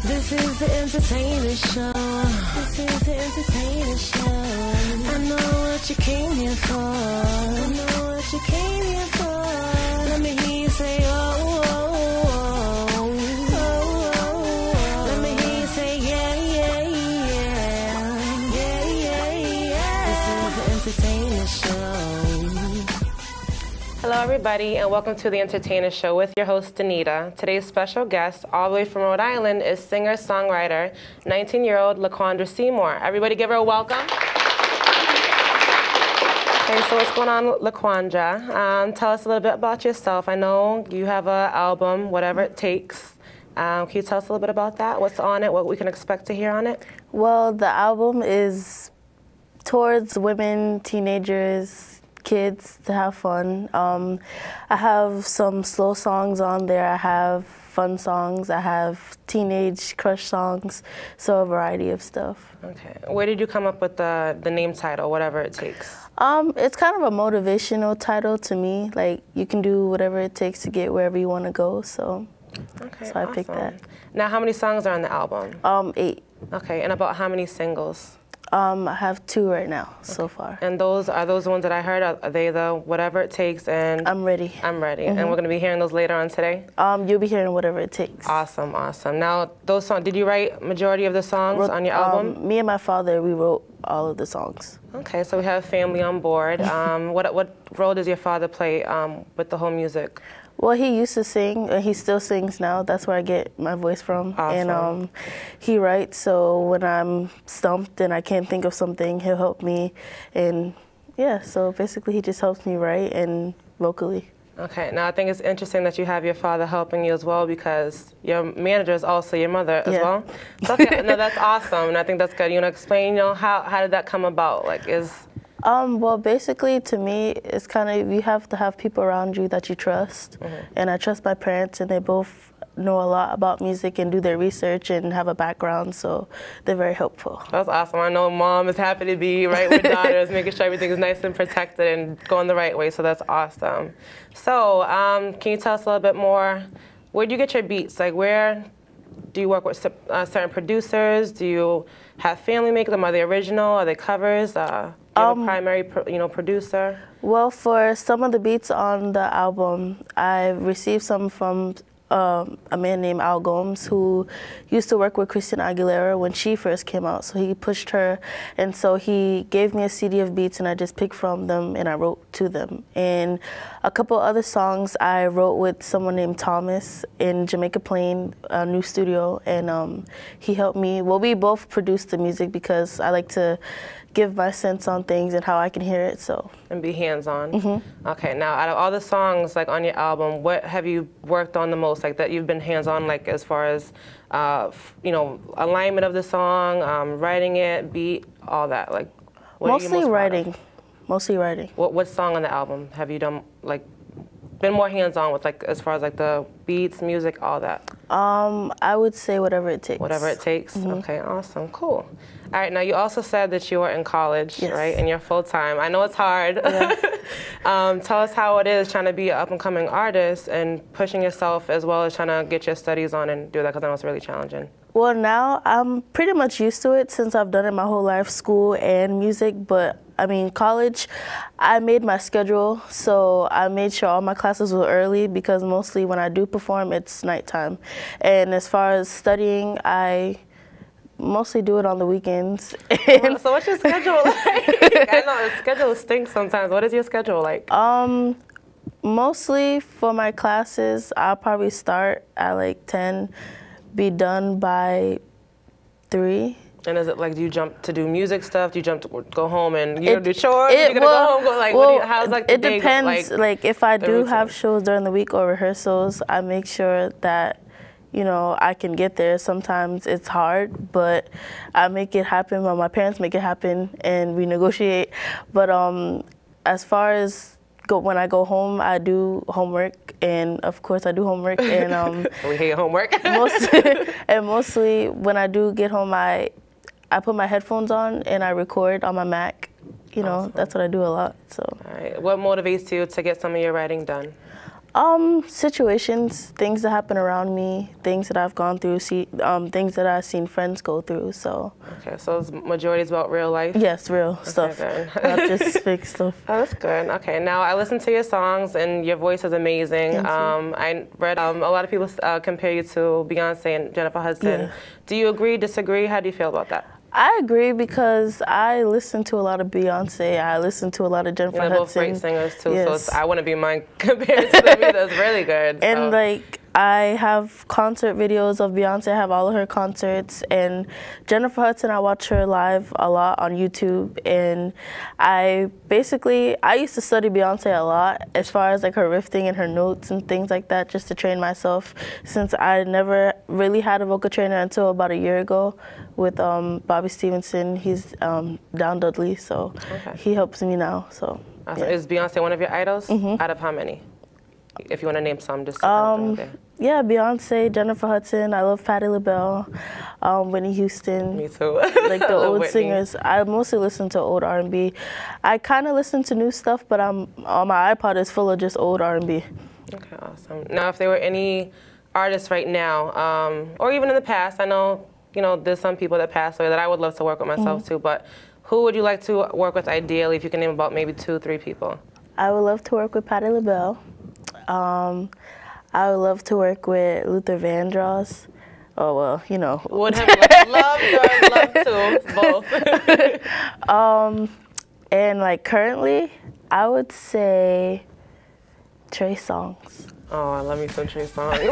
This is the entertainment show. This is the entertainment show. I know what you came here for. I know what you came here for. Let me hear you say, oh, oh, oh, oh, oh. Let me hear you say, yeah, yeah, yeah, yeah, yeah, yeah. This is the entertainment show. Hello everybody and welcome to the Entertainer Show with your host Danita. Today's special guest all the way from Rhode Island is singer-songwriter, 19-year-old LaQuandra Seymore. Everybody give her a welcome. Okay, so what's going on, LaQuandra? Tell us a little bit about yourself. I know you have an album, Whatever It Takes. Can you tell us a little bit about that? What's on it, what we can expect to hear on it? Well, the album is towards women, teenagers, kids to have fun. I have some slow songs on there. I have fun songs. I have teenage crush songs. So a variety of stuff. Okay. Where did you come up with the name title, Whatever It Takes? It's kind of a motivational title to me. Like, you can do whatever it takes to get wherever you want to go. So, okay, I picked that. Now, how many songs are on the album? 8. Okay, and about how many singles? I have 2 right now so far. And are those the ones that I heard? Are they the Whatever It Takes and I'm Ready? I'm Ready. And we're going to be hearing those later on today? You'll be hearing Whatever It Takes. Awesome, awesome. Now, those songs, did you write majority of the songs on your album? Me and my father, we wrote all of the songs. Okay, so we have family on board. What role does your father play with the whole music? Well, he used to sing, and he still sings now. That's where I get my voice from. Awesome. And he writes, so when I'm stumped and I can't think of something, he'll help me. And yeah, so basically he just helps me write and vocally. Okay, now I think it's interesting that you have your father helping you as well because your manager is also your mother as well. So, okay, no, that's awesome, and I think that's good. You want to explain, how did that come about? Well, basically, to me, it's kind of, you have to have people around you that you trust. And I trust my parents, and they both know a lot about music and do their research and have a background, so they're very helpful. That's awesome. I know mom is happy to be right with daughters, making sure everything is nice and protected and going the right way, so that's awesome. So, can you tell us a little bit more? Where do you get your beats? Like, where do you work with certain producers? Do you have family make them? Are they original? Are they covers? Do you have a primary, producer? Well, for some of the beats on the album, I received some from a man named Al Gomes, who used to work with Christina Aguilera when she first came out. So he pushed her, and so he gave me a CD of beats, and I just picked from them, and I wrote to them. And a couple other songs I wrote with someone named Thomas in Jamaica Plain, a new studio, and he helped me. Well, we both produced the music because I like to give my sense on things and how I can hear it, so. And be hands-on. Okay, now out of all the songs on your album, what have you worked on the most, that you've been hands-on, as far as, alignment of the song, writing it, beat, all that, what are you most writing. Mostly writing. What song on the album have you done, been more hands-on with, as far as, the beats, music, all that? I would say Whatever It Takes. Whatever It Takes? Okay, awesome, cool. All right, now you also said that you were in college, right, and you're full-time. I know it's hard. Yeah. Tell us how it is trying to be an up-and-coming artist and pushing yourself as well as trying to get your studies on and do that, because I know it's really challenging. Well, now I'm pretty much used to it since I've done it my whole life, school and music, but I mean, college, I made my schedule, so I made sure all my classes were early because mostly when I do perform, it's nighttime. And as far as studying, I mostly do it on the weekends. So what's your schedule like? I know the schedule stinks sometimes. What is your schedule like? Mostly for my classes, I'll probably start at 10, be done by 3. And is it do you jump to do music stuff? Do you jump to go home and do chores? You're gonna go home? How's the it day depends. If I do have shows during the week or rehearsals, I make sure that I can get there. Sometimes it's hard, but I make it happen. Well, my parents make it happen, and we negotiate. But as far as when I go home, I do homework, and of course I do homework. And we hate homework. mostly when I do get home, I put my headphones on and I record on my Mac. Awesome. That's what I do a lot. So. All right. What motivates you to get some of your writing done? Situations, things that happen around me, things that I've gone through, things that I've seen friends go through. So. Okay, so the majority is about real life. Yes, real stuff, good. not just fake stuff. Oh, that's good. Okay, now I listen to your songs and your voice is amazing. Thank you. I read a lot of people compare you to Beyonce and Jennifer Hudson. Yeah. Do you agree, disagree? How do you feel about that? I agree because I listen to a lot of Beyonce. I listen to a lot of Jennifer Hudson. They're both great singers too, yes. so I wouldn't be mine compared to them either. It's really good. And so. like, I have concert videos of Beyonce. I have all of her concerts. And Jennifer Hudson, I watch her live a lot on YouTube. And I used to study Beyonce a lot as far as like her riffing and her notes and things like that, just to train myself, since I never really had a vocal trainer until about a year ago with Bobby Stevenson. He's down Dudley, so he helps me now. So awesome. Is Beyonce one of your idols? Mm-hmm. Out of how many? If you want to name some, just to kind of throw it there. Yeah, Beyonce, Jennifer Hudson. I love Patti LaBelle, Whitney Houston. Me too. Like the old Whitney. singers. I mostly listen to old R&B. I kind of listen to new stuff, but on my iPod is full of just old R&B. Okay, awesome. Now, if there were any artists right now, or even in the past, I know there's some people that passed away that I would love to work with myself too. But who would you like to work with ideally? If you can name about maybe 2, 3 people. I would love to work with Patti LaBelle. I would love to work with Luther Vandross. Oh, well, Would have loved to, both. And like currently, I would say Trey Songz. Oh, I love me some Trey Songz.